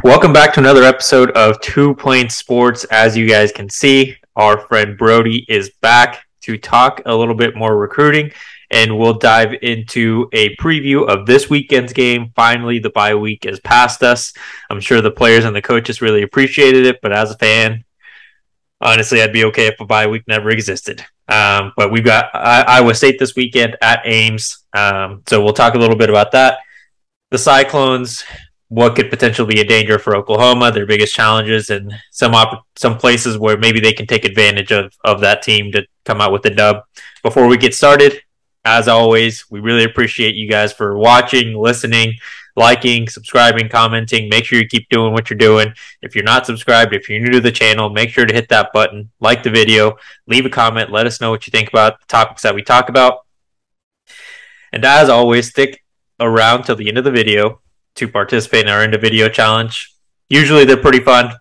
Welcome back to another episode of Two Plane Sports. As you guys can see, our friend Brody is back to talk a little bit more recruiting, and we'll dive into a preview of this weekend's game. Finally, the bye week is past us. I'm sure the players and the coaches really appreciated it, but as a fan, honestly, I'd be okay if a bye week never existed. But we've got Iowa State this weekend at Ames, so we'll talk a little bit about that. The Cyclones, what could potentially be a danger for Oklahoma, their biggest challenges, and some places where maybe they can take advantage of that team to come out with the dub. Before we get started, as always, we really appreciate you guys for watching, listening, liking, subscribing, commenting. Make sure you keep doing what you're doing. If you're not subscribed, if you're new to the channel, make sure to hit that button, like the video, leave a comment, let us know what you think about the topics that we talk about. And as always, stick around till the end of the video to participate in our end of video challenge. Usually they're pretty fun,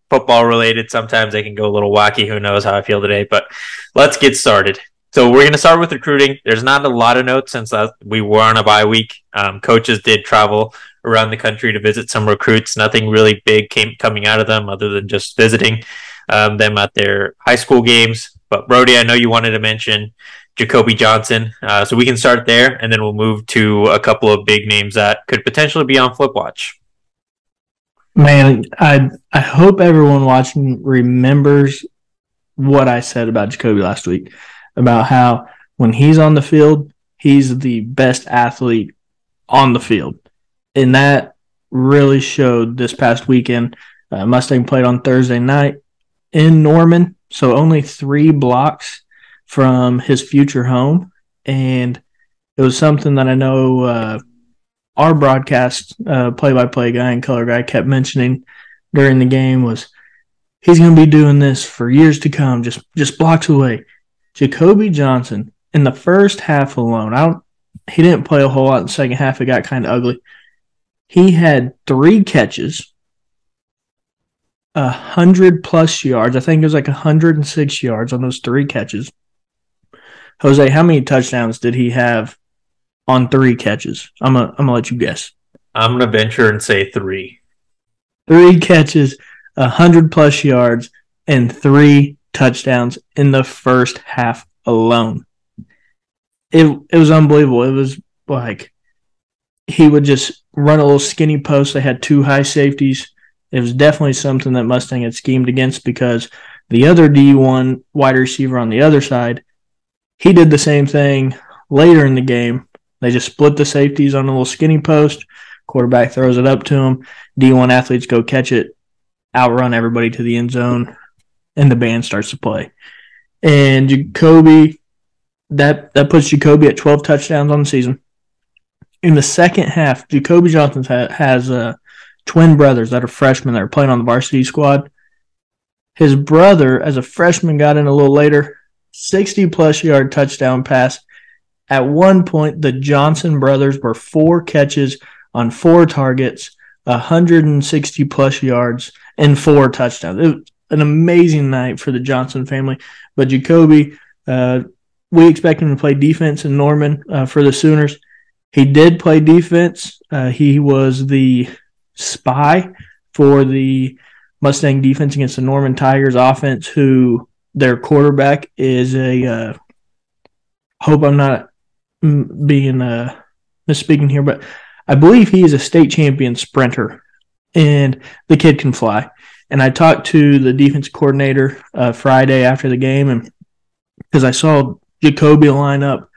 football related. Sometimes they can go a little wacky. Who knows how I feel today, but let's get started. So we're going to start with recruiting. There's not a lot of notes since we were on a bye week. Coaches did travel around the country to visit some recruits. Nothing really big coming out of them other than just visiting them at their high school games. But Brody, I know you wanted to mention Jacoby Johnson. So we can start there, and then we'll move to a couple of big names that could potentially be on Flip Watch. Man, I hope everyone watching remembers what I said about Jacoby last week, about how when he's on the field, he's the best athlete on the field. And that really showed this past weekend. Mustang played on Thursday night in Norman, so only 3 blocks from his future home, and it was something that I know our broadcast play-by-play guy and color guy kept mentioning during the game was he's going to be doing this for years to come, just blocks away. Jacoby Johnson, in the first half alone, he didn't play a whole lot in the second half. It got kind of ugly. He had 3 catches, 100-plus yards. I think it was like 106 yards on those 3 catches. Jose, how many touchdowns did he have on 3 catches? I'm gonna let you guess. I'm gonna venture and say 3. 3 catches, 100-plus yards, and 3 touchdowns in the first half alone. It was unbelievable. It was like he would just run a little skinny post. They had 2 high safeties. It was definitely something that Mustang had schemed against because the other D1 wide receiver on the other side, he did the same thing later in the game. They just split the safeties on a little skinny post. Quarterback throws it up to him. D1 athletes go catch it, outrun everybody to the end zone, and the band starts to play. And Jacoby, that puts Jacoby at 12 touchdowns on the season. In the second half, Jacoby Johnson has twin brothers that are freshmen that are playing on the varsity squad. His brother, as a freshman, got in a little later, 60-plus yard touchdown pass. At one point, the Johnson brothers were 4 catches on 4 targets, 160-plus yards, and 4 touchdowns. It was an amazing night for the Johnson family. But Jacoby, we expect him to play defense in Norman for the Sooners. He did play defense. He was the spy for the Mustang defense against the Norman Tigers offense, who their quarterback is a hope I'm not being misspeaking here, but I believe he is a state champion sprinter, and the kid can fly. And I talked to the defense coordinator Friday after the game, and because I saw Jacoby line up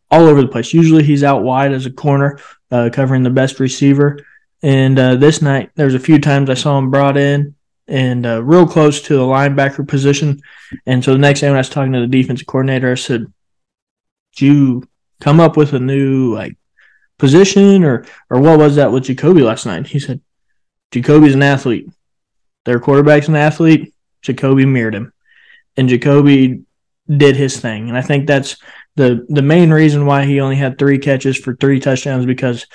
all over the place. Usually he's out wide as a corner, covering the best receiver. And this night, there's a few times I saw him brought in and real close to the linebacker position. And so the next day when I was talking to the defensive coordinator, I said, did you come up with a new position or what was that with Jacoby last night? He said, Jacoby's an athlete. Their quarterback's an athlete. Jacoby mirrored him. And Jacoby did his thing. And I think that's the main reason why he only had 3 catches for 3 touchdowns, because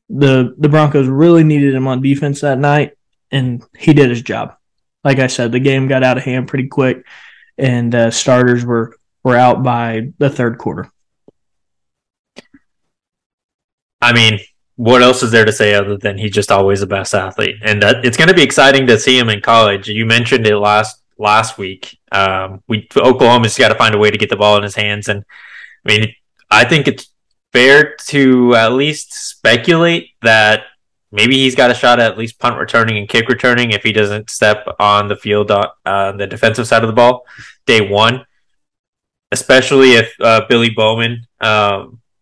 the Broncos really needed him on defense that night, and he did his job. Like I said, the game got out of hand pretty quick, and starters were out by the third quarter. I mean, what else is there to say other than he's just always the best athlete? And that it's going to be exciting to see him in college. You mentioned it last week. Oklahoma's got to find a way to get the ball in his hands, and I mean, I think it's fair to at least speculate that maybe he's got a shot at least punt returning and kick returning if he doesn't step on the field on the defensive side of the ball day one, especially if Billy Bowman,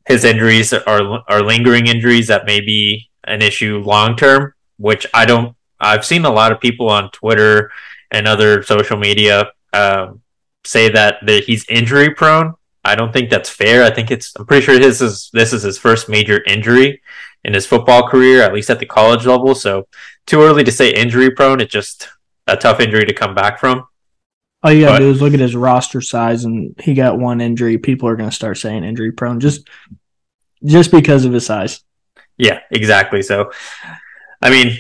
his injuries are lingering injuries that may be an issue long term, which I don't. I've seen a lot of people on Twitter and other social media say that he's injury prone. I don't think that's fair. I'm pretty sure this is his first major injury in his football career, at least at the college level. So too early to say injury prone. It's just a tough injury to come back from. All you gotta do is look at his roster size, and he got one injury. People are gonna start saying injury prone just because of his size. Yeah, exactly. So, I mean,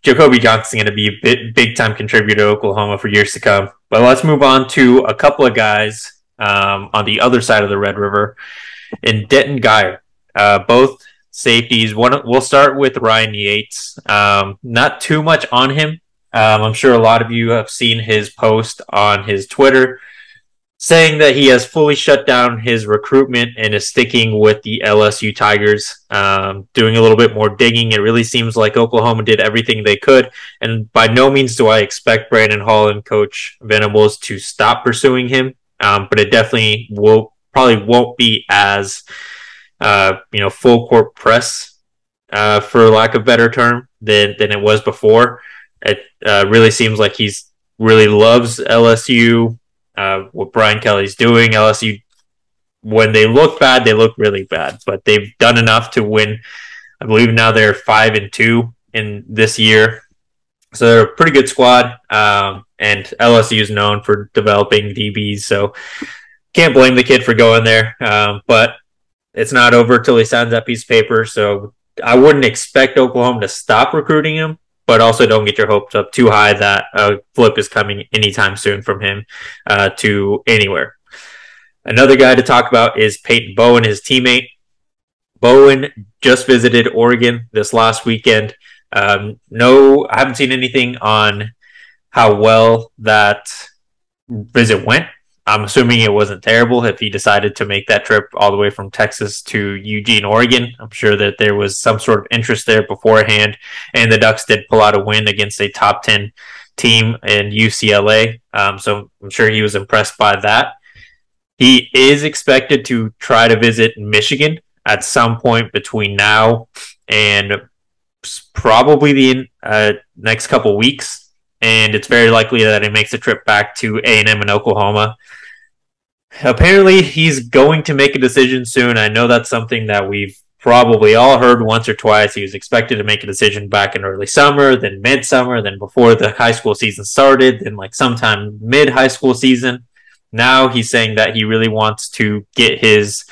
Jacoby Johnson's going to be a big time contributor to Oklahoma for years to come. But let's move on to a couple of guys on the other side of the Red River in Denton Geyer. Both safeties. We'll start with Ryan Yates. Not too much on him. I'm sure a lot of you have seen his post on his Twitter saying that he has fully shut down his recruitment and is sticking with the LSU Tigers, doing a little bit more digging. It really seems like Oklahoma did everything they could, and by no means do I expect Brandon Hall and Coach Venables to stop pursuing him, but it definitely won't be as full court press, for lack of a better term, than it was before. It really seems like he's really loves LSU. What Brian Kelly's doing. LSU, when they look bad, they look really bad, but they've done enough to win. I believe now they're 5-2 in this year, so they're a pretty good squad. And LSU is known for developing DBs, so can't blame the kid for going there. But it's not over till he signs that piece of paper. So I wouldn't expect Oklahoma to stop recruiting him, but also don't get your hopes up too high that a flip is coming anytime soon from him to anywhere. Another guy to talk about is Peyton Bowen, his teammate. Bowen just visited Oregon this last weekend. I haven't seen anything on how well that visit went. I'm assuming it wasn't terrible if he decided to make that trip all the way from Texas to Eugene, Oregon. I'm sure that there was some sort of interest there beforehand, and the Ducks did pull out a win against a top 10 team in UCLA. So I'm sure he was impressed by that. He is expected to try to visit Michigan at some point between now and probably the next couple weeks. And it's very likely that he makes a trip back to A&M in Oklahoma. Apparently, he's going to make a decision soon. I know that's something that we've probably all heard once or twice. He was expected to make a decision back in early summer, then midsummer, then before the high school season started, then like sometime mid-high school season. Now he's saying that he really wants to get his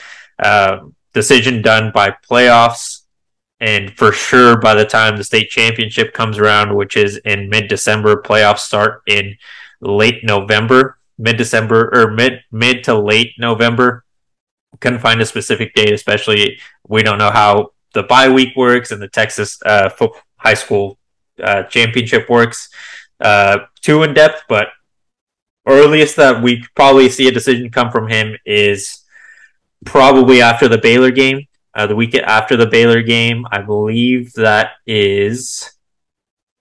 decision done by playoffs. And for sure, by the time the state championship comes around, which is in mid-December, playoffs start in late November, mid-December or mid to late November. Couldn't find a specific date, especially we don't know how the bye week works and the Texas high school championship works too in depth. But earliest that we probably see a decision come from him is probably after the Baylor game. The week after the Baylor game, I believe that is...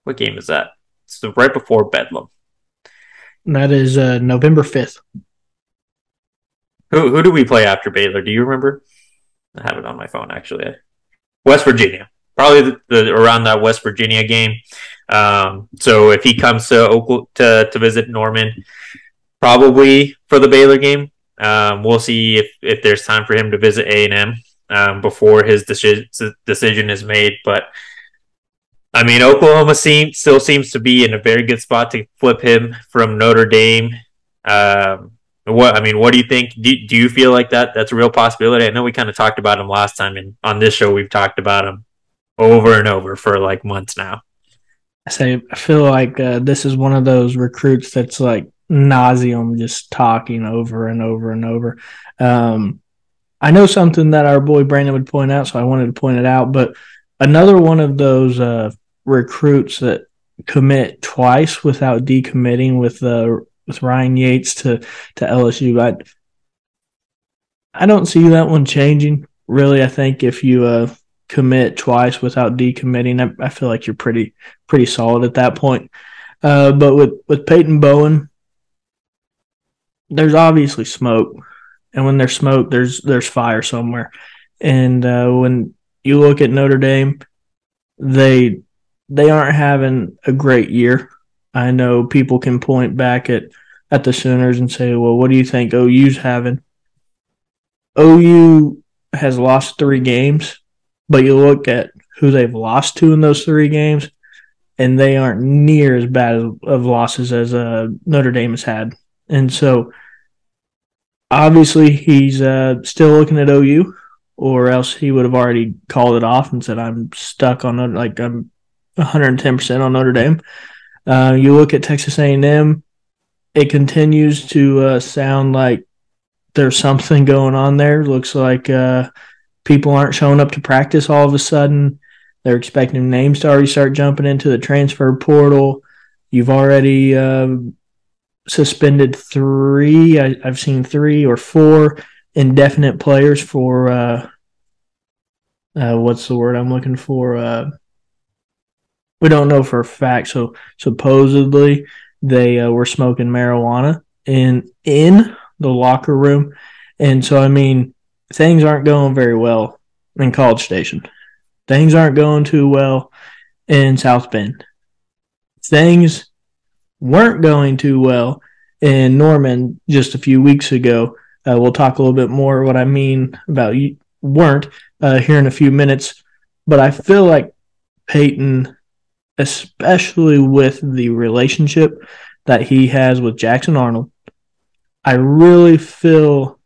What game is that? It's right before Bedlam. That is November 5th. Who do we play after Baylor? Do you remember? I have it on my phone, actually. West Virginia. Probably around that West Virginia game. So if he comes to visit Norman, probably for the Baylor game, we'll see if there's time for him to visit A&M. Before his decision is made. But I mean, Oklahoma still seems to be in a very good spot to flip him from Notre Dame. What do you think? Do you feel like that's a real possibility? I know we kind of talked about him last time, and on this show we've talked about him over and over for like months now. I feel like this is one of those recruits that's like nauseum, just talking over and over and over. I know something that our boy Brandon would point out, so I wanted to point it out. But another one of those recruits that commit twice without decommitting with Ryan Yates to LSU. I don't see that one changing. Really, I think if you commit twice without decommitting, I feel like you're pretty solid at that point. But with Peyton Bowen, there's obviously smoke, and when there's smoke, there's fire somewhere. And when you look at Notre Dame, they aren't having a great year. I know people can point back at the Sooners and say, well, what do you think OU's having? OU has lost 3 games, but you look at who they've lost to in those 3 games, and they aren't near as bad of losses as Notre Dame has had. And so obviously he's still looking at OU, or else he would have already called it off and said, I'm stuck on I'm 110% on Notre Dame. You look at Texas A&M, it continues to sound like there's something going on there. Looks like people aren't showing up to practice all of a sudden. They're expecting names to already start jumping into the transfer portal. You've already suspended 3. I've seen 3 or 4 indefinite players for what's the word I'm looking for? We don't know for a fact. So supposedly they were smoking marijuana in the locker room. And so, I mean, things aren't going very well in College Station. Things aren't going too well in South Bend. Things weren't going too well in Norman just a few weeks ago. We'll talk a little bit more what I mean about weren't here in a few minutes. But I feel like Peyton, especially with the relationship that he has with Jackson Arnold, I really feel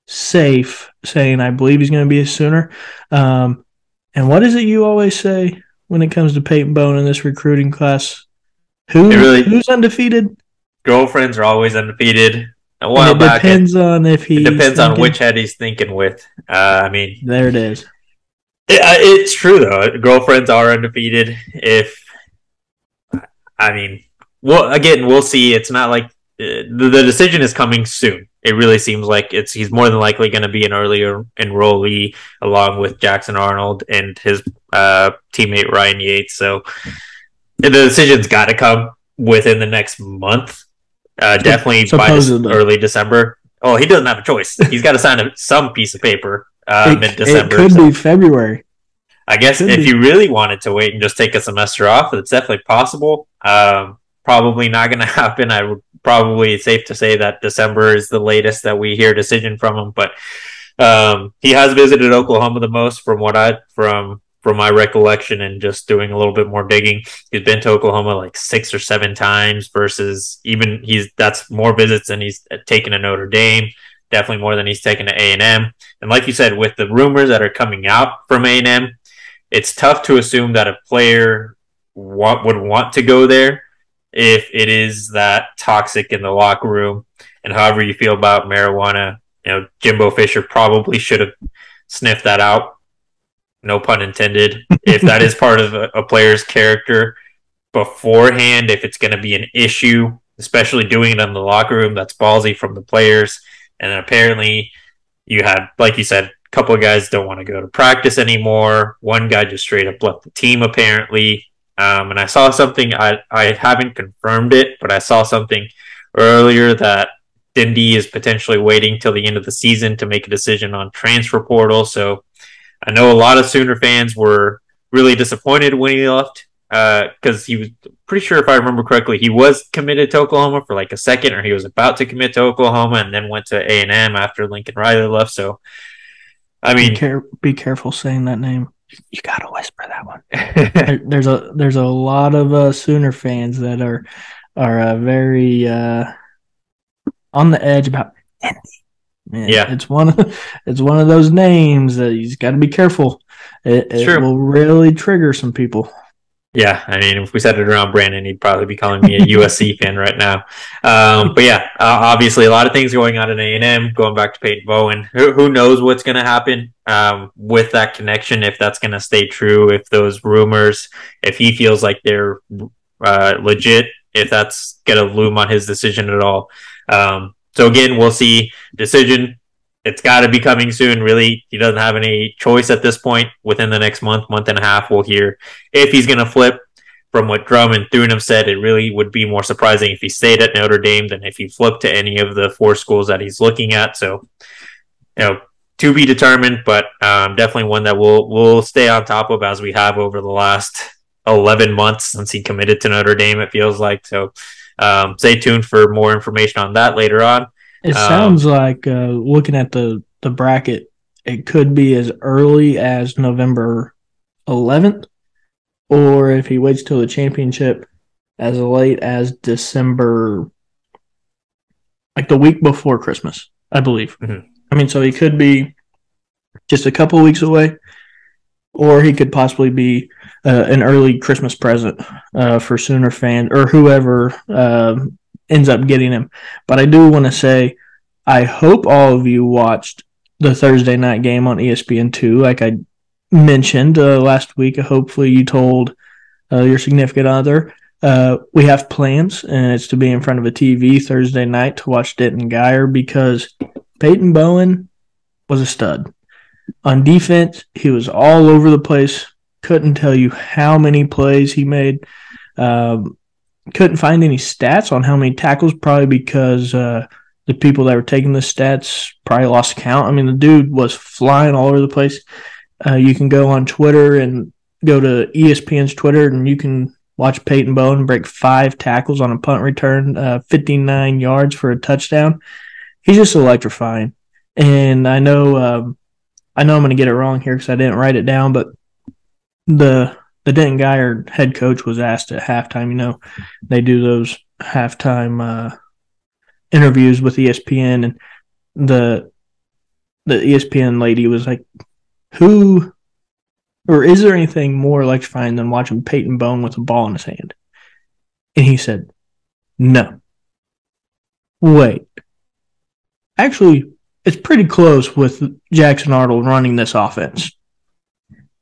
safe saying I believe he's going to be a Sooner. And what is it you always say when it comes to Peyton Bowen in this recruiting class? Who's undefeated? Girlfriends are always undefeated. A while and it back, depends on if he. It depends on which head he's thinking with. I mean, there it is. It's true though. Girlfriends are undefeated. We'll see. It's not like the decision is coming soon. It really seems like he's more than likely going to be an earlier enrollee along with Jackson Arnold and his teammate Ryan Yates. So the decision's got to come within the next month. Definitely by early December. Oh, he doesn't have a choice. He's got to sign some piece of paper mid-December. It could be February. I guess if you really wanted to wait and just take a semester off, it's definitely possible. Probably not going to happen. I would probably, it's safe to say that December is the latest that we hear a decision from him. But he has visited Oklahoma the most from my recollection and just doing a little bit more digging. He's been to Oklahoma like 6 or 7 times versus that's more visits than he's taken to Notre Dame. Definitely more than he's taken to A&M. And like you said, with the rumors that are coming out from A&M, it's tough to assume that a player would want to go there if it is that toxic in the locker room. And however you feel about marijuana, Jimbo Fisher probably should have sniffed that out. No pun intended. If that is part of a player's character beforehand, if it's going to be an issue, especially doing it in the locker room, that's ballsy from the players. And then apparently you had, like you said, a couple of guys don't want to go to practice anymore. One guy just straight up left the team apparently. And I saw something, I haven't confirmed it, but I saw something earlier that Dindy is potentially waiting till the end of the season to make a decision on transfer portal. So I know a lot of Sooner fans were really disappointed when he left because he was pretty sure, if I remember correctly, he was committed to Oklahoma for like a second, or he was about to commit to Oklahoma and then went to A&M after Lincoln Riley left. So, I mean, be careful saying that name. You gotta whisper that one. there's a lot of Sooner fans that are very on the edge about Indy. Man, yeah, it's one of those names that you got to be careful. It will really trigger some people. Yeah, I mean, if we said it around Brandon, he'd probably be calling me a USC fan right now. But yeah, obviously a lot of things going on in A&M. Going back to Peyton Bowen, who knows what's going to happen with that connection? If that's going to stay true, if those rumors, if he feels like they're legit, if that's going to loom on his decision at all. So again, we'll see. Decision, it's got to be coming soon. Really, he doesn't have any choice at this point. Within the next month and a half, we'll hear if he's going to flip. From what Drum and Thunham said, it really would be more surprising if he stayed at Notre Dame than if he flipped to any of the 4 schools that he's looking at. So, to be determined, but definitely one that we'll stay on top of as we have over the last 11 months since he committed to Notre Dame, it feels like. So stay tuned for more information on that later on. It sounds like, looking at the bracket, it could be as early as November 11th, or if he waits till the championship, as late as December, like the week before Christmas, I believe. Mm-hmm. I mean, so he could be just a couple of weeks away, or he could possibly be an early Christmas present for Sooner fans or whoever ends up getting him. But I do want to say, I hope all of you watched the Thursday night game on ESPN2, like I mentioned last week. Hopefully you told your significant other. We have plans, and it's to be in front of a TV Thursday night to watch Denton Guyer, because Peyton Bowen was a stud. On defense, he was all over the place. Couldn't tell you how many plays he made. Couldn't find any stats on how many tackles, probably because the people that were taking the stats probably lost count. I mean, the dude was flying all over the place. You can go on Twitter and go to ESPN's Twitter, and you can watch Peyton Bowen break 5 tackles on a punt return, 59 yards for a touchdown. He's just electrifying. And I know I'm going to get it wrong here because I didn't write it down, but the Denton Guyer head coach was asked at halftime. They do those halftime interviews with ESPN, and the ESPN lady was like, who or is there anything more electrifying than watching Peyton Bowen with a ball in his hand? And he said, no. Wait. Actually, it's pretty close with Jackson Arnold running this offense.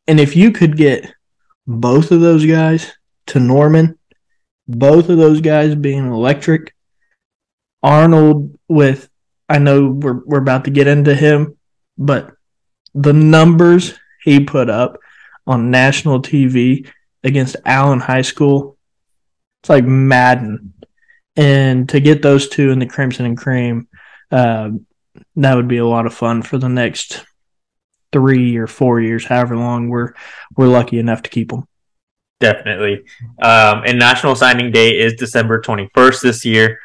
And if you could get both of those guys to Norman, both of those guys being electric, Arnold with, I know we're about to get into him, but the numbers he put up on national TV against Allen High School, it's like Madden. And to get those two in the Crimson and Cream, that would be a lot of fun for the next 3 or 4 years, however long we're lucky enough to keep them. Definitely. And National Signing Day is December 21st this year.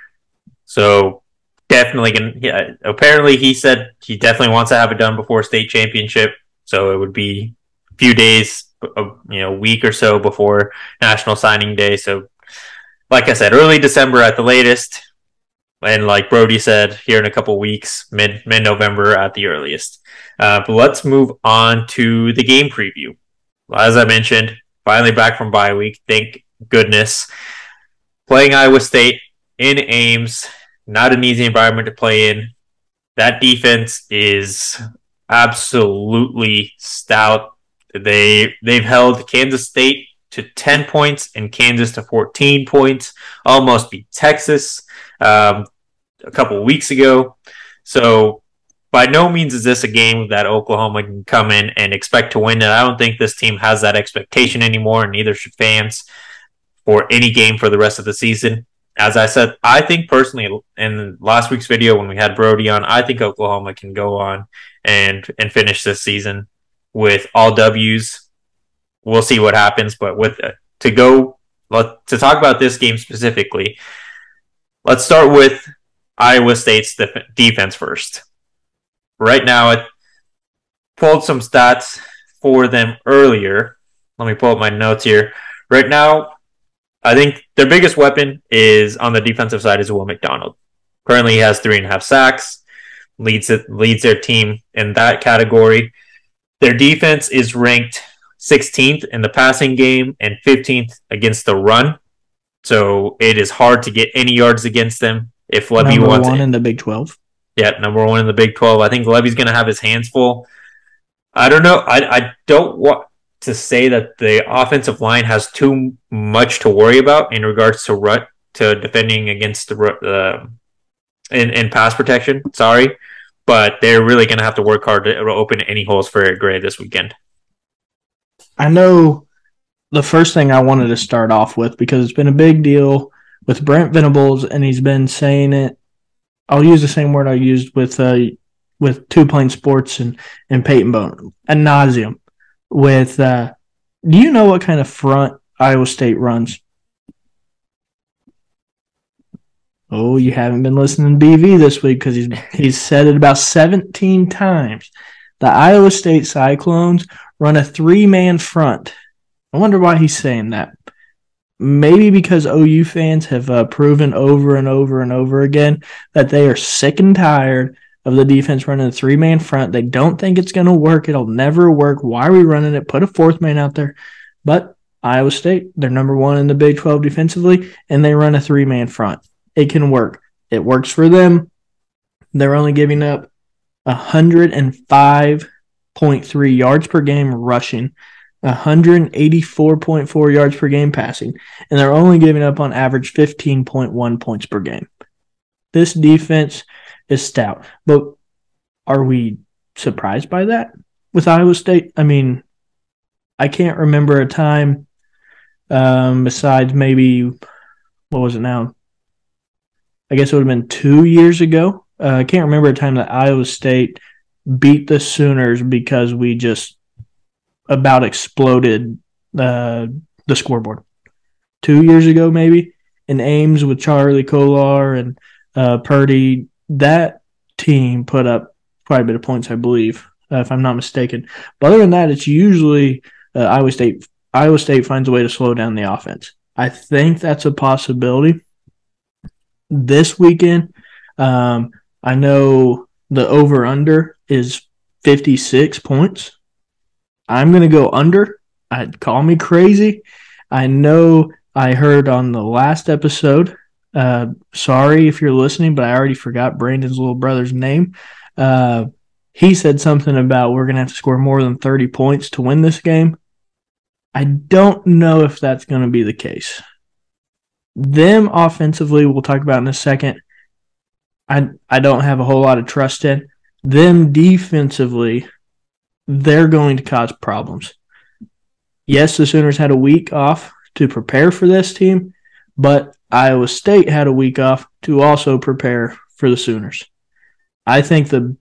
So definitely apparently he said he definitely wants to have it done before state championship. So it would be a few days, a week or so before National Signing Day. So like I said, early December at the latest. And like Brody said, here in a couple weeks, mid-November at the earliest. But let's move on to the game preview. As I mentioned, finally back from bye week. Thank goodness. Playing Iowa State in Ames, not an easy environment to play in. That defense is absolutely stout. They've held Kansas State to 10 points and Kansas to 14 points. Almost beat Texas a couple weeks ago. So by no means is this a game that Oklahoma can come in and expect to win. And I don't think this team has that expectation anymore, and neither should fans for any game for the rest of the season. As I said, I think personally in last week's video when we had Brody on, I think Oklahoma can go on and finish this season with all W's. We'll see what happens, but to talk about this game specifically, let's start with Iowa State's defense first. Right now, I pulled some stats for them earlier. Let me pull up my notes here. Right now, I think their biggest weapon is on the defensive side is Will McDonald. Currently, he has 3.5 sacks, leads their team in that category. Their defense is ranked 16th in the passing game and 15th against the run. So it is hard to get any yards against them. If Levy number wants one it, in the Big 12. yeah, number one in the Big 12. I think Levy's going to have his hands full. I don't know. I don't want to say that the offensive line has too much to worry about in regards to defending against the in pass protection. Sorry, but they're really going to have to work hard to open any holes for Eric Gray this weekend. I know the first thing I wanted to start off with, because it's been a big deal with Brent Venables, and he's been saying it. I'll use the same word I used with Two Plane Sports and Peyton Bone, ad nauseum. Do you know what kind of front Iowa State runs? Oh, you haven't been listening to BV this week, because he's said it about 17 times. The Iowa State Cyclones run a 3-man front. I wonder why he's saying that. Maybe because OU fans have proven over and over and over again that they are sick and tired of the defense running a 3-man front. They don't think it's going to work. It'll never work. Why are we running it? Put a 4th man out there. But Iowa State, they're number 1 in the Big 12 defensively, and they run a 3-man front. It can work. It works for them. They're only giving up 105.3 yards per game rushing, 184.4 yards per game passing, and they're only giving up on average 15.1 points per game. This defense is stout. But are we surprised by that with Iowa State? I mean, I can't remember a time besides maybe, what was it now? I guess it would have been 2 years ago. I can't remember a time that Iowa State beat the Sooners because we just about exploded the scoreboard. 2 years ago, maybe, in Ames with Charlie Kolar and Purdy. That team put up quite a bit of points, I believe, if I'm not mistaken. But other than that, it's usually Iowa State. Iowa State finds a way to slow down the offense. I think that's a possibility this weekend. I know the over-under is 56 points. I'm going to go under. Call me crazy. I know I heard on the last episode, sorry if you're listening, but I already forgot Brandon's little brother's name. He said something about we're going to have to score more than 30 points to win this game. I don't know if that's going to be the case. Them offensively, we'll talk about in a second. I don't have a whole lot of trust in. Them defensively, they're going to cause problems. Yes, the Sooners had a week off to prepare for this team, but Iowa State had a week off to also prepare for the Sooners. I think the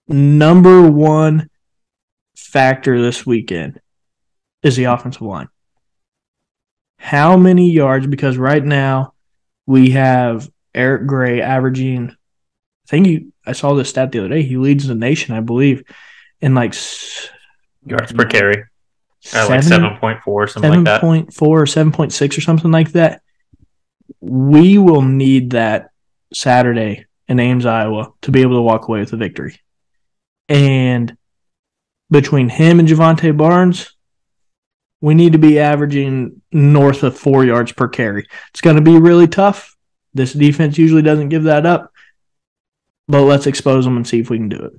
number one factor this weekend is the offensive line. How many yards? Because right now we have Eric Gray averaging, I saw this stat the other day, he leads the nation, I believe, in like yards per carry. Like 7.4 or something like that. 7.4 or 7.6 or something like that. We will need that Saturday in Ames, Iowa, to be able to walk away with a victory. And between him and Javonte Barnes, we need to be averaging north of 4 yards per carry. It's going to be really tough. This defense usually doesn't give that up. But let's expose them and see if we can do it.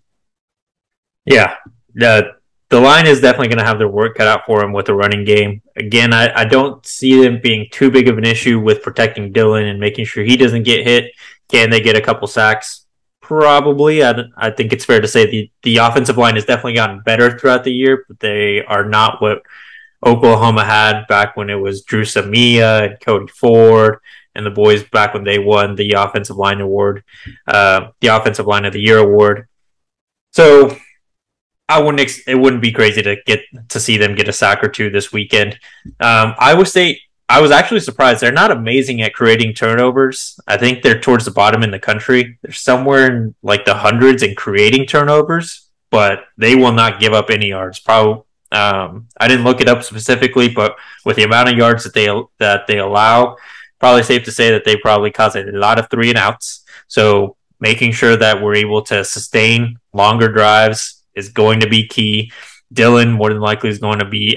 Yeah. The line is definitely going to have their work cut out for them with the running game. Again, I don't see them being too big of an issue with protecting Dylan and making sure he doesn't get hit. Can they get a couple sacks? Probably. I think it's fair to say the offensive line has definitely gotten better throughout the year, but they are not what Oklahoma had back when it was Drew Samia and Cody Ford and the boys back when they won the offensive line award, the offensive line of the year award. So it wouldn't be crazy to see them get a sack or two this weekend. Iowa State, I was actually surprised. They're not amazing at creating turnovers. I think they're towards the bottom in the country. They're somewhere in like the hundreds in creating turnovers, but they will not give up any yards. Probably, I didn't look it up specifically, but with the amount of yards that they allow, probably safe to say that they probably cause a lot of 3-and-outs. So making sure that we're able to sustain longer drives is going to be key. Dylan more than likely is going to be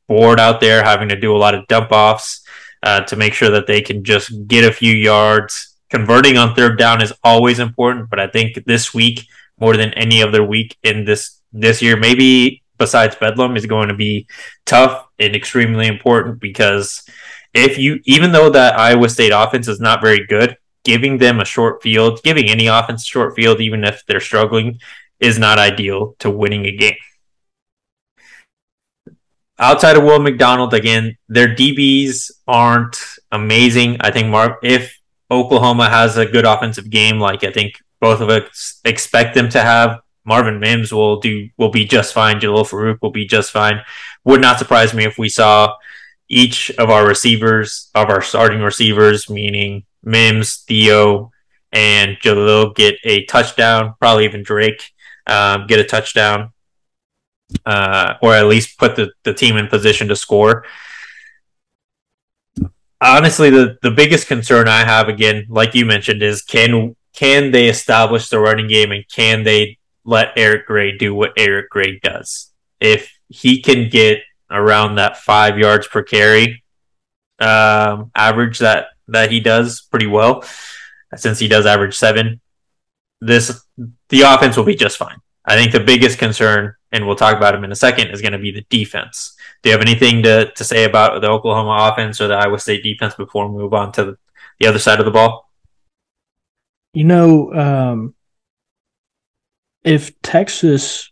bored out there, having to do a lot of dump offs to make sure that they can just get a few yards. Converting on third down is always important, but I think this week, more than any other week in this year, maybe besides Bedlam, is going to be tough and extremely important because if you, even though that Iowa State offense is not very good, giving them a short field, giving any offense a short field, even if they're struggling, is not ideal to winning a game. Outside of Will McDonald, again, their DBs aren't amazing. I think if Oklahoma has a good offensive game, like I think both of us expect them to have, Marvin Mims will be just fine. Jalil Farouk will be just fine. Would not surprise me if we saw each of our receivers, of our starting receivers, meaning Mims, Theo, and Jalil, get a touchdown. Probably even Drake get a touchdown. Or at least put the team in position to score. Honestly, the biggest concern I have, again, like you mentioned, is can they establish the running game and can they let Eric Gray do what Eric Gray does? If he can get around that 5 yards per carry average that he does pretty well, since he does average 7, the offense will be just fine. I think the biggest concern, and we'll talk about him in a second, is going to be the defense. Do you have anything to say about the Oklahoma offense or the Iowa State defense before we move on to the other side of the ball? If Texas,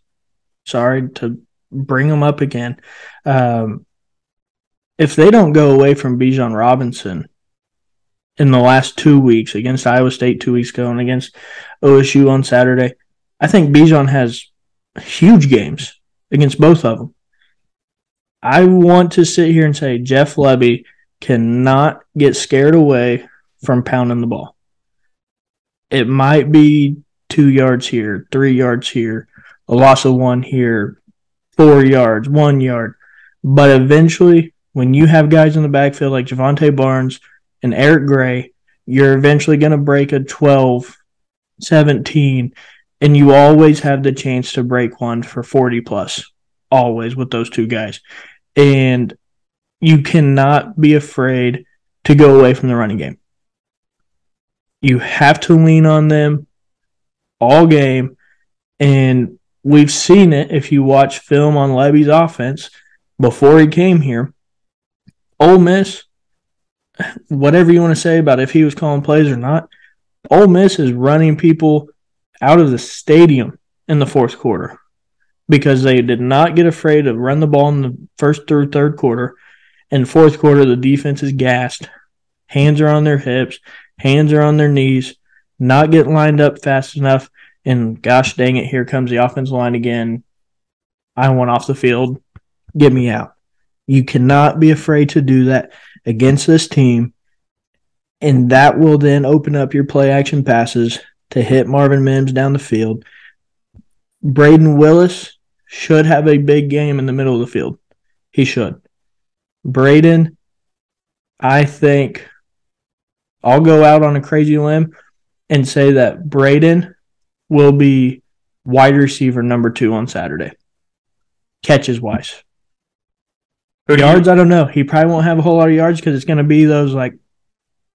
sorry to bring them up again, if they don't go away from Bijan Robinson in the last 2 weeks, against Iowa State 2 weeks ago and against OSU on Saturday, I think Bijan has huge games against both of them. I want to sit here and say Jeff Lebby cannot get scared away from pounding the ball. It might be 2 yards here, 3 yards here, a loss of 1 here, 4 yards, 1 yard. But eventually, when you have guys in the backfield like Javonte Barnes and Eric Gray, you're eventually going to break a 12, 17, and you always have the chance to break one for 40 plus, always with those two guys. And you cannot be afraid to go away from the running game. You have to lean on them all game. And we've seen it if you watch film on Lebby's offense before he came here. Ole Miss, whatever you want to say about if he was calling plays or not, Ole Miss is running people out of the stadium in the fourth quarter because they did not get afraid to run the ball in the first through third quarter. In the fourth quarter, the defense is gassed. Hands are on their hips. Hands are on their knees. Not getting lined up fast enough. And gosh dang it, here comes the offensive line again. I want off the field. Get me out. You cannot be afraid to do that against this team. And that will then open up your play action passes to hit Marvin Mims down the field. Braden Willis should have a big game in the middle of the field. He should. Braden, I think I'll go out on a crazy limb and say that Braden will be wide receiver number 2 on Saturday. Catches wise. Yards, I don't know. He probably won't have a whole lot of yards because it's going to be those like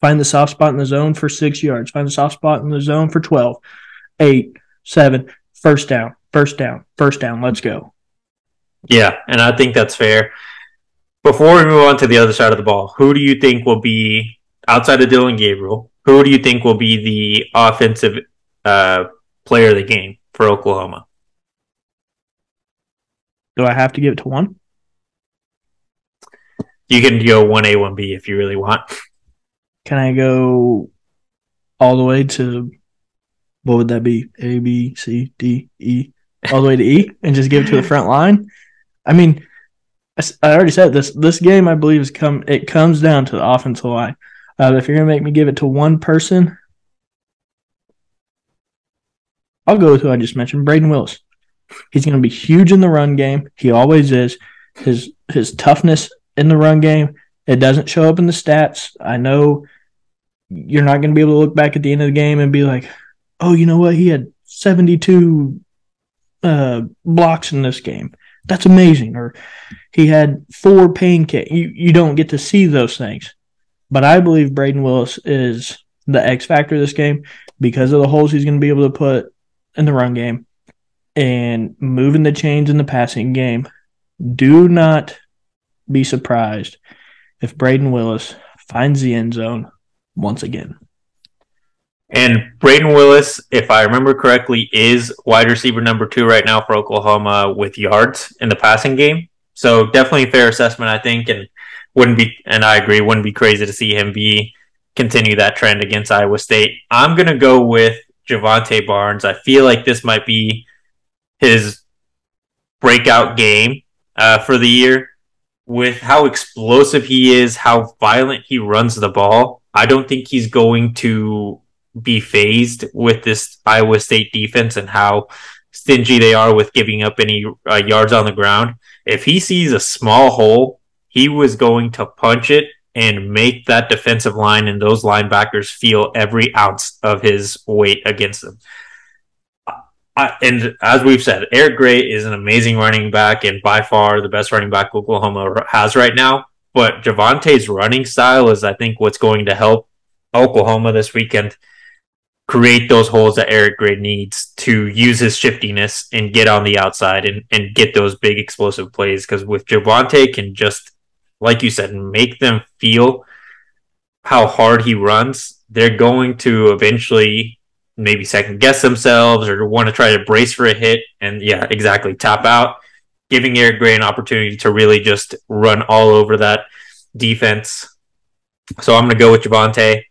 find the soft spot in the zone for 6 yards. Find the soft spot in the zone for 12. 8, 7, first down. Let's go. Yeah, and I think that's fair. Before we move on to the other side of the ball, who do you think will be, outside of Dylan Gabriel, who do you think will be the offensive player of the game for Oklahoma? Do I have to give it to one? You can go 1A, 1B if you really want. Can I go all the way to, what would that be? A, B, C, D, E, all the way to E and just give it to the front line? I mean, I already said this game, I believe, it comes down to the offensive line. If you're going to make me give it to one person, I'll go with who I just mentioned, Braden Willis. He's going to be huge in the run game. He always is. His toughness in the run game, it doesn't show up in the stats. I know you're not going to be able to look back at the end of the game and be like, oh, you know what? He had 72 blocks in this game. That's amazing. Or he had 4 pancakes. You don't get to see those things. But I believe Braden Willis is the X factor of this game because of the holes he's going to be able to put in the run game and moving the chains in the passing game. Do not be surprised if Braden Willis finds the end zone once again. And Braden Willis, if I remember correctly, is wide receiver number 2 right now for Oklahoma with yards in the passing game. So definitely a fair assessment, I think, and I agree, wouldn't be crazy to see him continue that trend against Iowa State. I'm gonna go with Javonte Barnes. I feel like this might be his breakout game for the year. With how explosive he is, how violent he runs the ball, I don't think he's going to be phased with this Iowa State defense and how stingy they are with giving up any yards on the ground. If he sees a small hole, he was going to punch it and make that defensive line and those linebackers feel every ounce of his weight against them. And as we've said, Eric Gray is an amazing running back and by far the best running back Oklahoma has right now. But Javonte's running style is, I think, what's going to help Oklahoma this weekend create those holes that Eric Gray needs to use his shiftiness and get on the outside and get those big explosive plays. Because with Javonte can just, like you said, make them feel how hard he runs, they're going to eventually maybe second guess themselves or want to try to brace for a hit and exactly, tap out, giving Eric Gray an opportunity to really just run all over that defense. So I'm going to go with Javonte.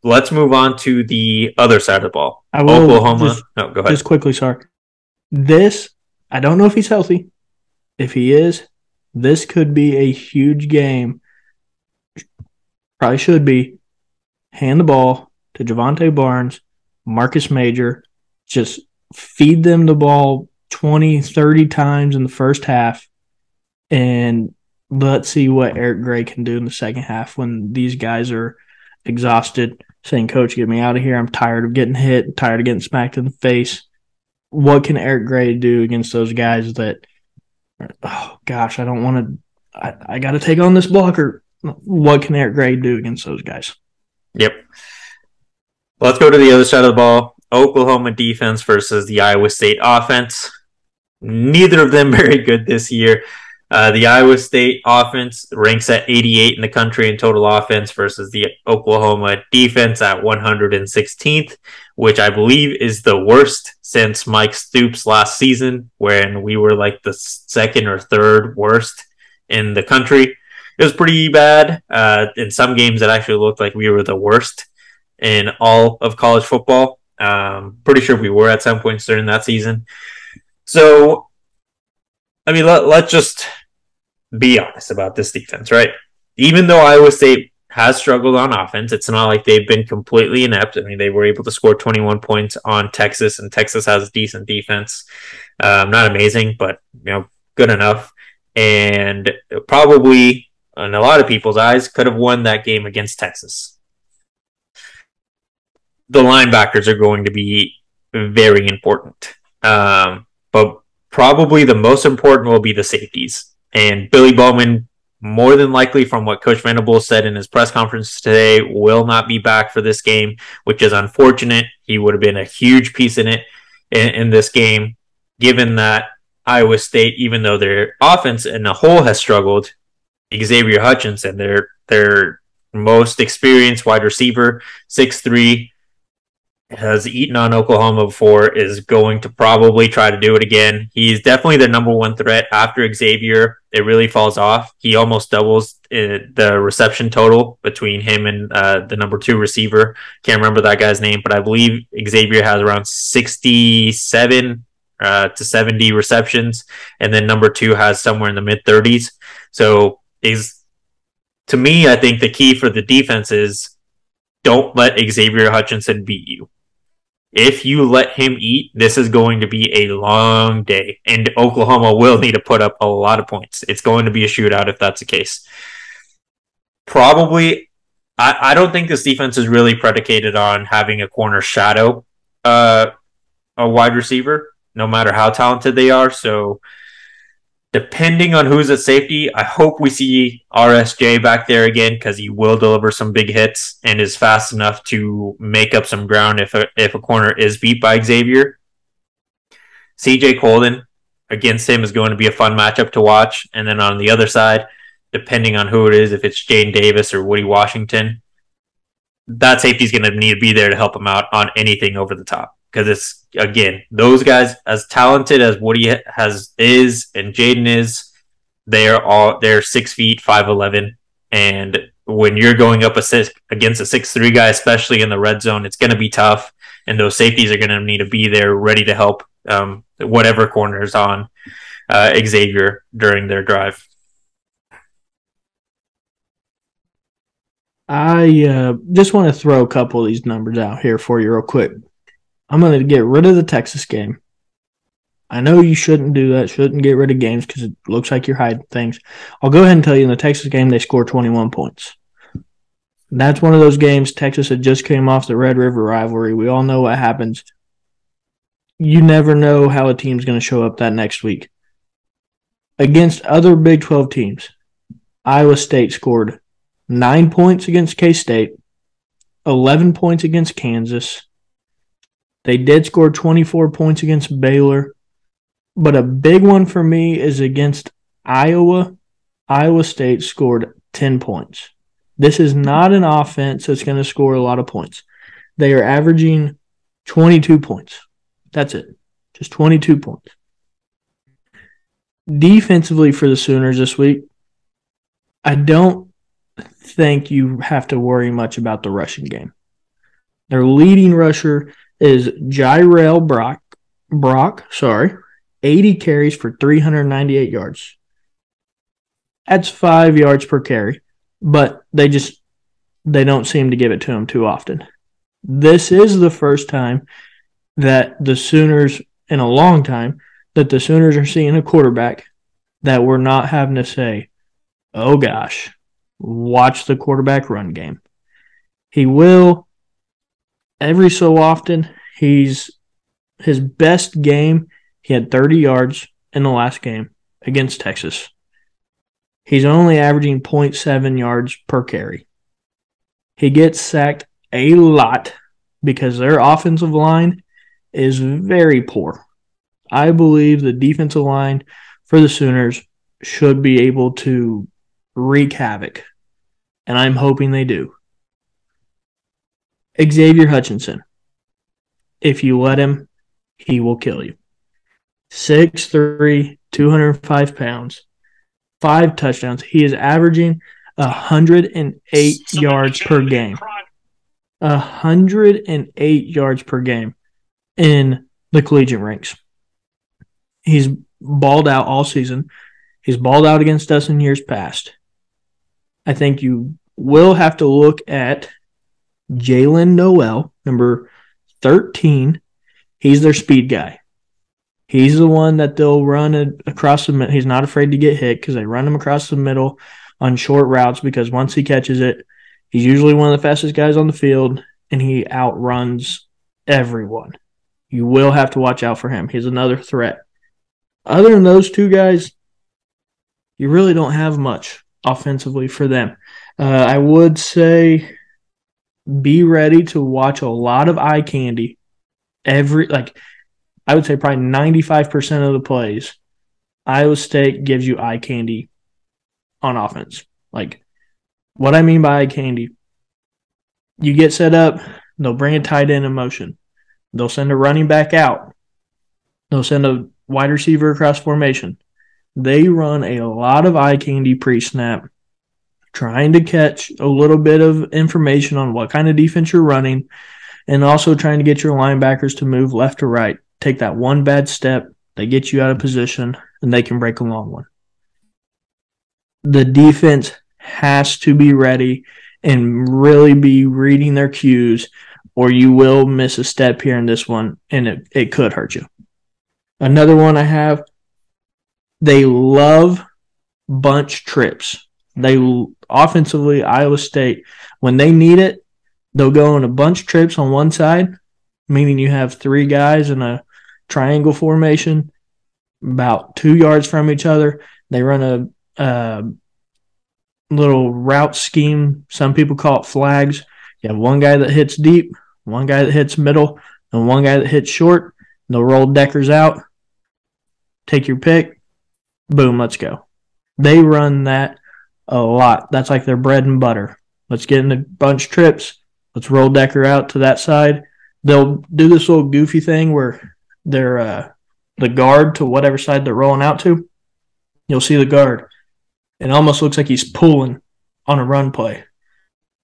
Let's move on to the other side of the ball. Oklahoma. Go ahead. Just quickly, sorry. I don't know if he's healthy. If he is, this could be a huge game. Probably should be. Hand the ball to Javonte Barnes, Marcus Major. Just feed them the ball 20, 30 times in the first half. And let's see what Eric Gray can do in the second half when these guys are exhausted, saying, "Coach, get me out of here. I'm tired of getting hit, I'm tired of getting smacked in the face." What can Eric Gray do against those guys that, oh gosh, I don't want to, I got to take on this blocker. What can Eric Gray do against those guys? Yep. Let's go to the other side of the ball. Oklahoma defense versus the Iowa State offense. Neither of them very good this year. The Iowa State offense ranks at 88 in the country in total offense versus the Oklahoma defense at 116th, which I believe is the worst since Mike Stoops last season, when we were like the second or third worst in the country. It was pretty bad. In some games, it actually looked like we were the worst in all of college football. Pretty sure we were at some points during that season. So, I mean, let's just be honest about this defense, right? Even though Iowa State has struggled on offense, it's not like they've been completely inept. I mean, they were able to score 21 points on Texas, and Texas has a decent defense. Not amazing, but good enough. And probably, in a lot of people's eyes, could have won that game against Texas. The linebackers are going to be very important. But probably the most important will be the safeties. And Billy Bowman, more than likely, from what Coach Venables said in his press conference today, will not be back for this game, which is unfortunate. He would have been a huge piece in this game, given that Iowa State, even though their offense in a whole has struggled, Xavier Hutchinson, their most experienced wide receiver, 6'3", has eaten on Oklahoma before, is going to probably try to do it again. He's definitely the number one threat after Xavier. It really falls off. He almost doubles the reception total between him and the number 2 receiver. Can't remember that guy's name, but I believe Xavier has around 67 to 70 receptions, and then number 2 has somewhere in the mid-30s. So to me, I think the key for the defense is don't let Xavier Hutchinson beat you. If you let him eat, this is going to be a long day, and Oklahoma will need to put up a lot of points. It's going to be a shootout if that's the case. Probably, I don't think this defense is really predicated on having a corner shadow a wide receiver, no matter how talented they are. So Depending on who's at safety, I hope we see RSJ back there again because he will deliver some big hits and is fast enough to make up some ground if a corner is beat by Xavier. CJ Colden against him is going to be a fun matchup to watch. And then on the other side, depending on who it is, if it's Jaden Davis or Woody Washington, that safety is going to need to be there to help him out on anything over the top. Because it's, again, those guys, as talented as Woody is and Jaden is, they're 6 feet 5'11", and when you're going up against a 6'3" guy, especially in the red zone, it's going to be tough. And those safeties are going to need to be there, ready to help whatever corner is on Xavier during their drive. I just want to throw a couple of these numbers out here for you real quick. I'm going to get rid of the Texas game. I know you shouldn't do that, shouldn't get rid of games because it looks like you're hiding things. I'll go ahead and tell you in the Texas game, they scored 21 points. That's one of those games. Texas had just came off the Red River rivalry. We all know what happens. You never know how a team's going to show up that next week. Against other Big 12 teams, Iowa State scored 9 points against K-State, 11 points against Kansas. They did score 24 points against Baylor. But a big one for me is against Iowa. Iowa State scored 10 points. This is not an offense that's going to score a lot of points. They are averaging 22 points. That's it. Just 22 points. Defensively for the Sooners this week, I don't think you have to worry much about the rushing game. Their leading rusher is Jyrell Brock, 80 carries for 398 yards. That's 5 yards per carry, but they don't seem to give it to him too often. This is the first time that the Sooners, in a long time, that the Sooners are seeing a quarterback that we're not having to say, oh gosh, watch the quarterback run game. He will, every so often, his best game, he had 30 yards in the last game against Texas. He's only averaging 0.7 yards per carry. He gets sacked a lot because their offensive line is very poor. I believe the defensive line for the Sooners should be able to wreak havoc, and I'm hoping they do. Xavier Hutchinson, if you let him, he will kill you. 6'3", 205 pounds, 5 touchdowns. He is averaging 108 yards per game. 108 yards per game in the collegiate ranks. He's balled out all season. He's balled out against us in years past. I think you will have to look at Jalen Noel, number 13. He's their speed guy. He's the one that they'll run across the middle. He's not afraid to get hit because they run him across the middle on short routes because once he catches it, he's usually one of the fastest guys on the field, and he outruns everyone. You will have to watch out for him. He's another threat. Other than those two guys, you really don't have much offensively for them. I would say be ready to watch a lot of eye candy. I would say probably 95% of the plays, Iowa State gives you eye candy on offense. Like, what I mean by eye candy, you get set up, they'll bring a tight end in motion. They'll send a running back out. They'll send a wide receiver across formation. They run a lot of eye candy pre-snap, trying to catch a little bit of information on what kind of defense you're running, and also trying to get your linebackers to move left to right. Take that one bad step, they get you out of position, and they can break a long one. The defense has to be ready and really be reading their cues, or you will miss a step here in this one, and it could hurt you. Another one I have, they love bunch trips. Offensively, Iowa State, when they need it, they'll go on a bunch trips on one side, meaning you have 3 guys in a triangle formation, about 2 yards from each other. They run a little route scheme. Some people call it flags. You have one guy that hits deep, one guy that hits middle, and one guy that hits short. They'll roll deckers out. Take your pick. Boom, let's go. They run that a lot. That's like their bread and butter. Let's get in a bunch of trips. Let's roll decker out to that side. They'll do this little goofy thing where they're the guard to whatever side they're rolling out to. You'll see the guard. It almost looks like he's pulling on a run play.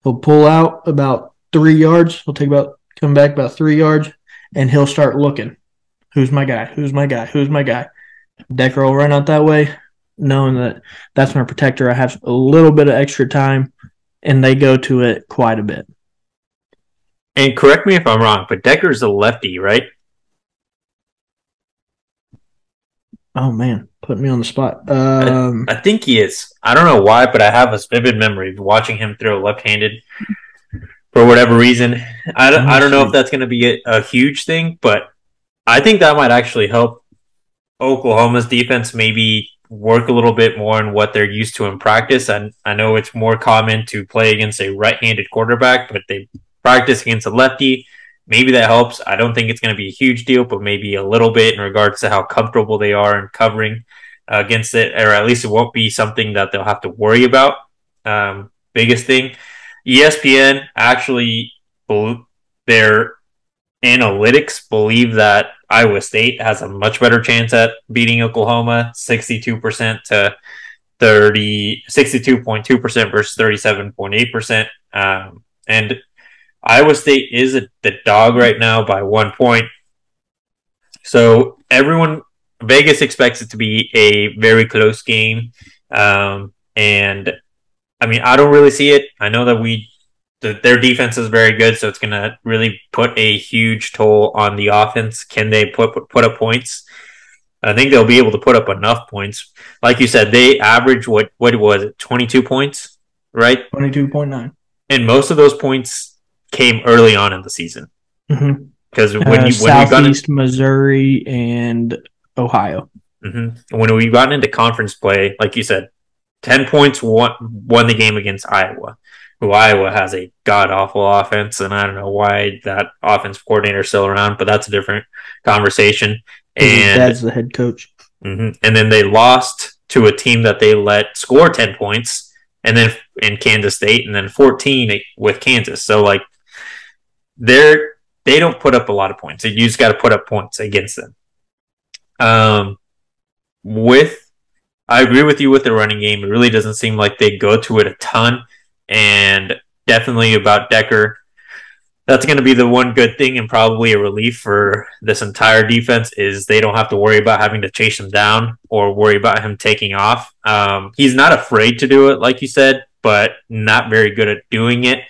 He'll pull out about 3 yards. He'll come back about 3 yards, and he'll start looking. Who's my guy? Who's my guy? Who's my guy? Decker will run out that way, knowing that that's my protector. I have a little bit of extra time, and they go to it quite a bit. And correct me if I'm wrong, but Decker's a lefty, right? Oh, man. Putting me on the spot. I think he is. I don't know why, but I have a vivid memory of watching him throw left-handed for whatever reason. I don't know if that's going to be a huge thing, but I think that might actually help Oklahoma's defense maybe work a little bit more on what they're used to in practice. I know it's more common to play against a right-handed quarterback, but they practice against a lefty. Maybe that helps. I don't think it's going to be a huge deal, but maybe a little bit in regards to how comfortable they are in covering against it, or at least it won't be something that they'll have to worry about. Biggest thing, ESPN actually, their analytics believe that Iowa State has a much better chance at beating Oklahoma, 62% to 62.2% versus 37.8%. And Iowa State is the dog right now by 1 point. So Vegas expects it to be a very close game. And I mean, I don't really see it. I know that their defense is very good, so it's going to really put a huge toll on the offense. Can they put up points? I think they'll be able to put up enough points. Like you said, they average what was it, 22 points, right? 22.9. And most of those points came early on in the season. Because when Southeast Missouri and Ohio. When we've gotten into conference play, like you said, 10 points won the game against Iowa, who Iowa has a god-awful offense, and I don't know why that offensive coordinator is still around, but that's a different conversation. And his dad's the head coach. And then they lost to a team that they let score 10 points, and then in Kansas State, and then 14 with Kansas. So, like, they don't put up a lot of points. You just got to put up points against them. I agree with you with the running game. It really doesn't seem like they go to it a ton. And definitely about Decker, that's going to be the one good thing and probably a relief for this entire defense is they don't have to worry about having to chase him down or worry about him taking off. He's not afraid to do it, like you said, but not very good at doing it.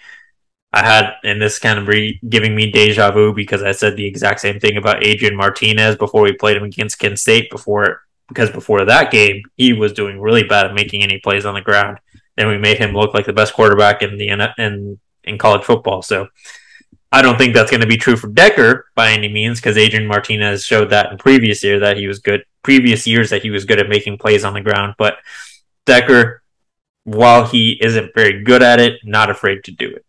And this kind of giving me deja vu because I said the exact same thing about Adrian Martinez before we played him against Kent State because before that game, he was doing really bad at making any plays on the ground. And we made him look like the best quarterback in college football. So I don't think that's going to be true for Decker by any means because Adrian Martinez showed that in previous years that he was good at making plays on the ground. But Decker, while he isn't very good at it, not afraid to do it.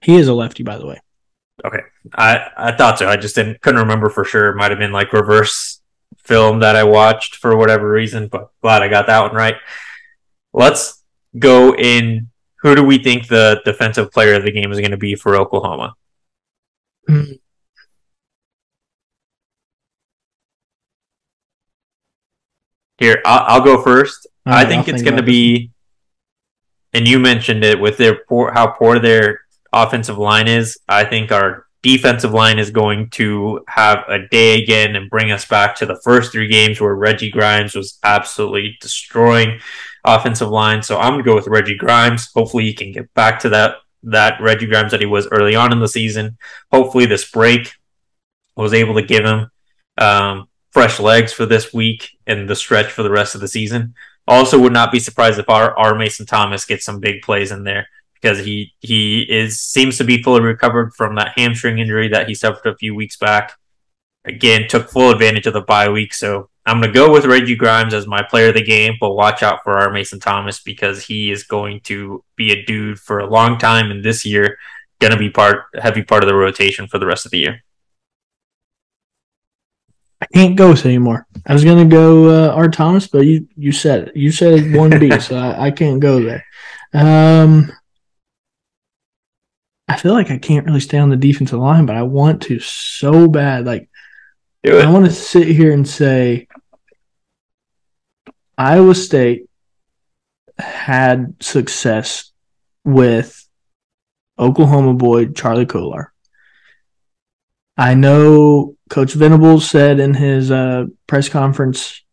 He is a lefty, by the way. Okay. I thought so. I just couldn't remember for sure. It might have been like reverse film that I watched for whatever reason, but glad I got that one right. Let's go in. Who do we think the defensive player of the game is going to be for Oklahoma? Here, I'll go first. I think it's going to be, and you mentioned it with how poor their offensive line is. I think our defensive line is going to have a day again and bring us back to the first 3 games where Reggie Grimes was absolutely destroying offensive line. So I'm going to go with Reggie Grimes. Hopefully he can get back to that Reggie Grimes that he was early on in the season. Hopefully this break was able to give him fresh legs for this week and the stretch for the rest of the season. Also would not be surprised if our Mason Thomas gets some big plays in there because he seems to be fully recovered from that hamstring injury that he suffered a few weeks back. again, took full advantage of the bye week. So I'm going to go with Reggie Grimes as my player of the game, but watch out for our Mason Thomas because he is going to be a dude for a long time. And this year, going to be heavy part of the rotation for the rest of the year. I can't go anymore. I was gonna go R. Thomas, but you said it. You said 1B, so I can't go there. I feel like I can't really stay on the defensive line, but I want to so bad. Like, I want to sit here and say Iowa State had success with Oklahoma boy Charlie Kolar. I know Coach Venables said in his press conference,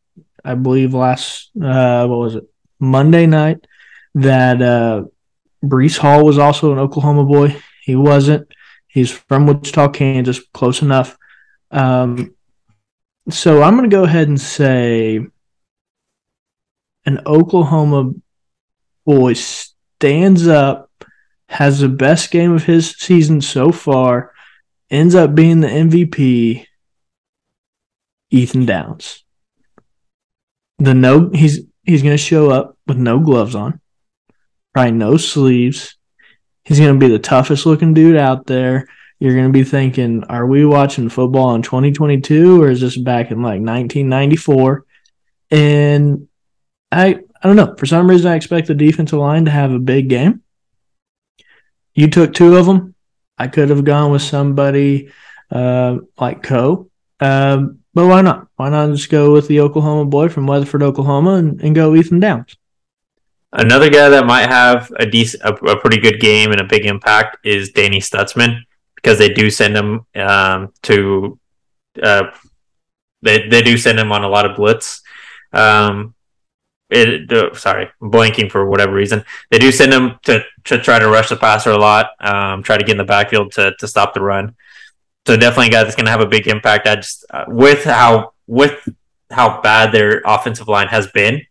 I believe last Monday night, that Brees Hall was also an Oklahoma boy. He wasn't. He's from Wichita, Kansas, close enough. So I'm going to go ahead and say an Oklahoma boy stands up, has the best game of his season so far, ends up being the MVP, Ethan Downs. He's going to show up with no gloves on, probably no sleeves. He's going to be the toughest looking dude out there. You're going to be thinking, are we watching football in 2022 or is this back in like 1994? And I don't know. For some reason, I expect the defensive line to have a big game. You took two of them. I could have gone with somebody like Coe. But why not? Why not just go with the Oklahoma boy from Weatherford, Oklahoma, and go Ethan Downs? Another guy that might have a pretty good game and a big impact is Danny Stutzman because they do send him they do send him on a lot of blitz. Sorry, I'm blanking for whatever reason. They do send him to try to rush the passer a lot, try to get in the backfield to stop the run. So definitely a guy that's going to have a big impact. I just with how bad their offensive line has been,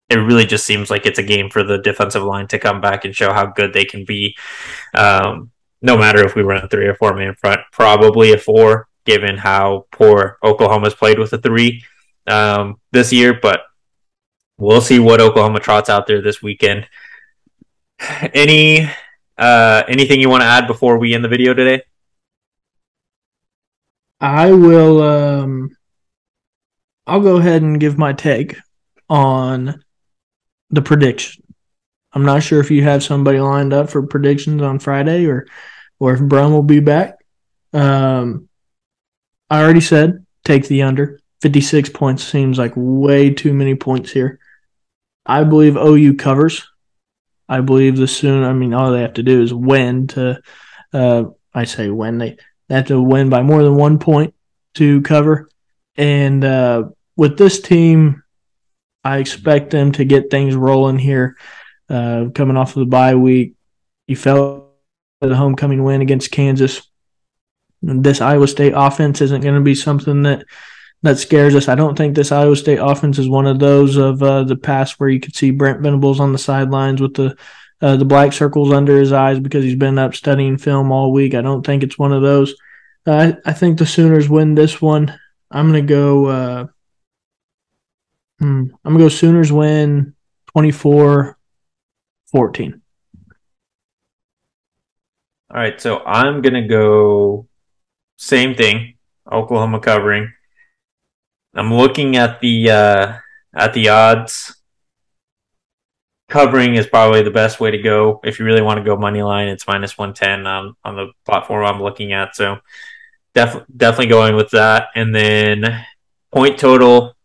it really just seems like it's a game for the defensive line to come back and show how good they can be. No matter if we run a 3 or 4 man front, probably a 4, given how poor Oklahoma's played with a 3 this year. But we'll see what Oklahoma trots out there this weekend. Anything you want to add before we end the video today? I will. I'll go ahead and give my take on the prediction. I'm not sure if you have somebody lined up for predictions on Friday or if Brum will be back. I already said take the under. 56 points seems like way too many points here. I believe OU covers. I believe all they have to do is win to I say win. They have to win by more than 1 point to cover. And with this team, I expect them to get things rolling here. Coming off of the bye week, you felt the homecoming win against Kansas. This Iowa State offense isn't going to be something that scares us. I don't think this Iowa State offense is one of those of the past where you could see Brent Venables on the sidelines with the black circles under his eyes because he's been up studying film all week. I don't think it's one of those. I think the Sooners win this one. I'm going to go Sooners win 24-14. All right, so I'm going to go same thing, Oklahoma covering. I'm looking at the odds. Covering is probably the best way to go. If you really want to go money line, it's -110 on the platform I'm looking at. So definitely going with that. And then point total,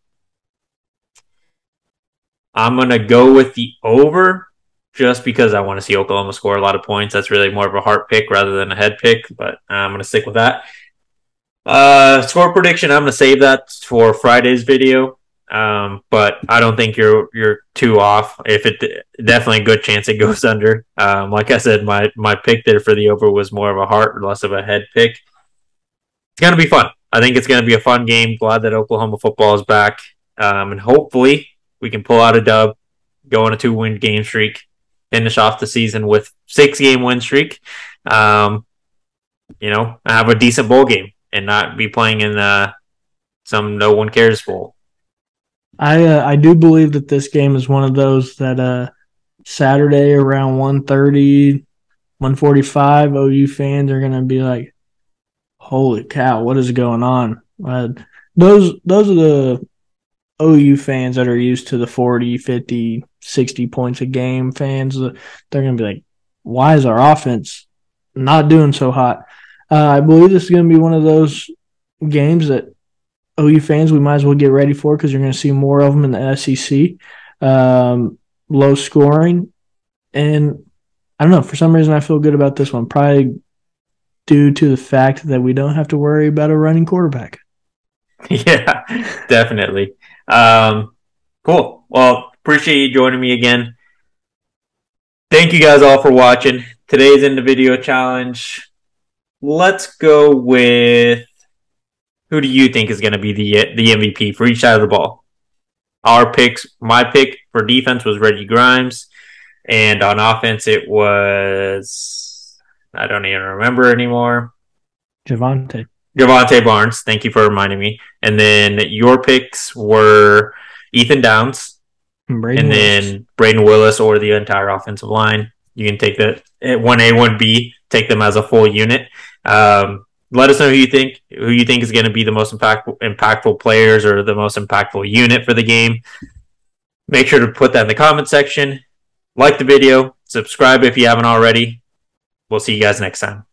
I'm going to go with the over just because I want to see Oklahoma score a lot of points. That's really more of a heart pick rather than a head pick, but I'm going to stick with that. Score prediction, I'm going to save that for Friday's video. But I don't think you're too off. If it definitely a good chance it goes under. Like I said, my pick there for the over was more of a heart or less of a head pick. It's going to be fun. I think it's going to be a fun game. Glad that Oklahoma football is back. And hopefully we can pull out a dub, go on a 2-win game streak, finish off the season with 6-game win streak. Have a decent bowl game. and not be playing in some no one cares bowl. I do believe that this game is one of those that Saturday around 1:30, 1:45, OU fans are gonna be like, "Holy cow, what is going on?" Those are the OU fans that are used to the 40, 50, 60 points a game fans. They're going to be like, why is our offense not doing so hot? I believe this is going to be one of those games that OU fans, we might as well get ready for because you're going to see more of them in the SEC. Low scoring. And I don't know, for some reason I feel good about this one, probably due to the fact that we don't have to worry about a running quarterback. Yeah, definitely. Cool. Well, appreciate you joining me again. Thank you guys all for watching. Today's in the video challenge. Let's go with who do you think is going to be the MVP for each side of the ball? Our picks, my pick for defense was Reggie Grimes, and on offense it was I don't even remember anymore. Javonte Barnes. Thank you for reminding me. And then your picks were Ethan Downs, and then Braden Willis, or the entire offensive line. You can take that 1A, 1B, take them as a full unit. Let us know who you think is going to be the most impactful players or the most impactful unit for the game. Make sure to put that in the comment section. Like the video, subscribe if you haven't already. We'll see you guys next time.